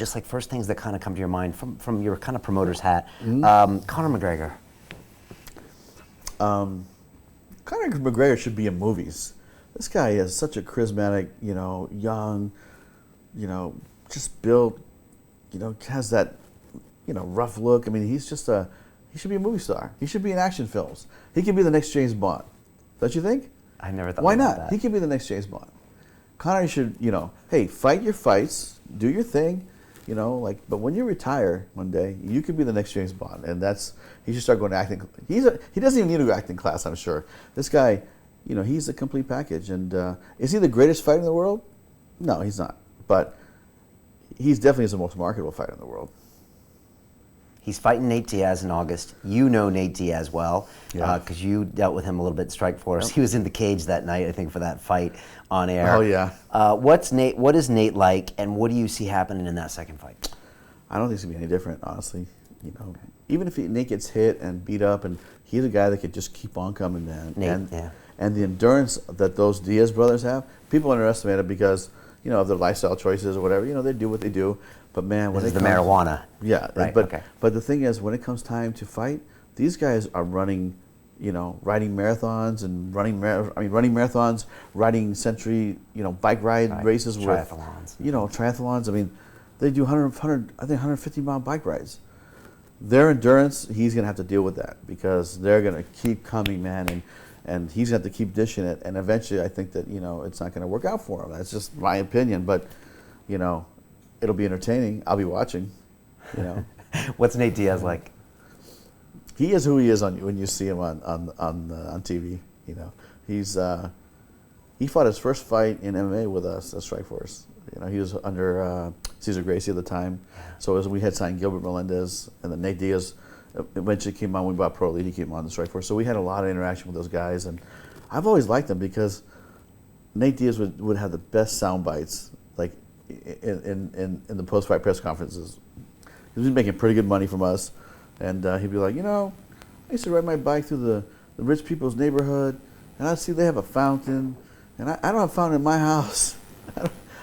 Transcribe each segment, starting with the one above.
just like first things that kind of come to your mind from your kind of promoter's hat. Conor McGregor. Conor McGregor should be in movies. This guy is such a charismatic, young, just built, has that, rough look. I mean, he should be a movie star. He should be in action films. He could be the next James Bond. Don't you think? I never thought Why about not? that. He could be the next James Bond. Conor should, hey, fight your fights, do your thing, but when you retire one day, you could be the next James Bond. And he should start going to acting. He doesn't even need to go acting class, I'm sure. This guy, he's a complete package. And is he the greatest fighter in the world? No, he's not. But he's definitely the most marketable fighter in the world. He's fighting Nate Diaz in August. You know Nate Diaz well because Yeah. you dealt with him a little bit in Strikeforce. Yep. He was in the cage that night, I think, for that fight on air. Oh, yeah. What is Nate like, and what do you see happening in that second fight? I don't think it's going to be any different, honestly. Even if Nate gets hit and beat up, and he's a guy that could just keep on coming, man. Nate, And the endurance that those Diaz brothers have, people underestimate it because, of their lifestyle choices or whatever. They do what they do. But man, when This is the marijuana. Yeah, right. But the thing is, when it comes time to fight, these guys are riding marathons and running marathons, riding century, bike ride races triathlons. Triathlons. I mean, they do 150-mile bike rides. Their endurance, he's gonna have to deal with that because they're gonna keep coming, man, and he's gonna have to keep dishing it. And eventually, I think that it's not gonna work out for him. That's just my opinion, but it'll be entertaining. I'll be watching. What's Nate Diaz like? He is who he is when you see him on TV. He fought his first fight in MMA with us at Strikeforce. He was under Cesar Gracie at the time. So we had signed Gilbert Melendez, and then Nate Diaz eventually came on. We bought Pro Elite. He came on the Strikeforce. So we had a lot of interaction with those guys, and I've always liked them because Nate Diaz would have the best sound bites, like in the post-fight press conferences. He was making pretty good money from us, and he'd be like, I used to ride my bike through the rich people's neighborhood, and I see they have a fountain, and I don't have a fountain in my house.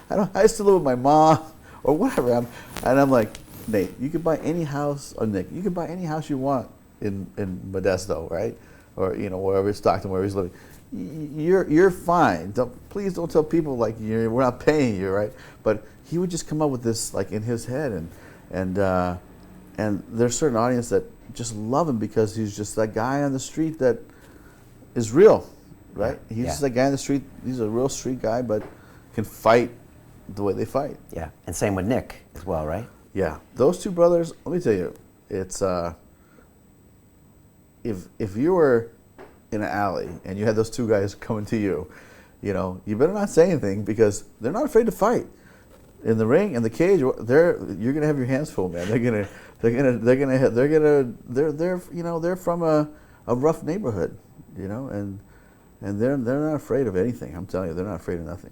I used to live with my mom, or whatever. And I'm like, Nate, you can buy any house, or Nick, you can buy any house you want in Modesto, right? Or wherever it's Stockton, wherever he's living. You're fine. Please don't tell people like we're not paying you, right? But he would just come up with this like in his head, and there's a certain audience that just love him because he's just that guy on the street that is real, right? He's just that guy on the street. He's a real street guy, but can fight the way they fight. Yeah, and same with Nick as well, right? Yeah, those two brothers. Let me tell you, it's if you were in an alley and you had those two guys coming to you, you better not say anything because they're not afraid to fight. In the ring, in the cage, you're gonna have your hands full, man. They're from a rough neighborhood, and they're not afraid of anything. I'm telling you, they're not afraid of nothing.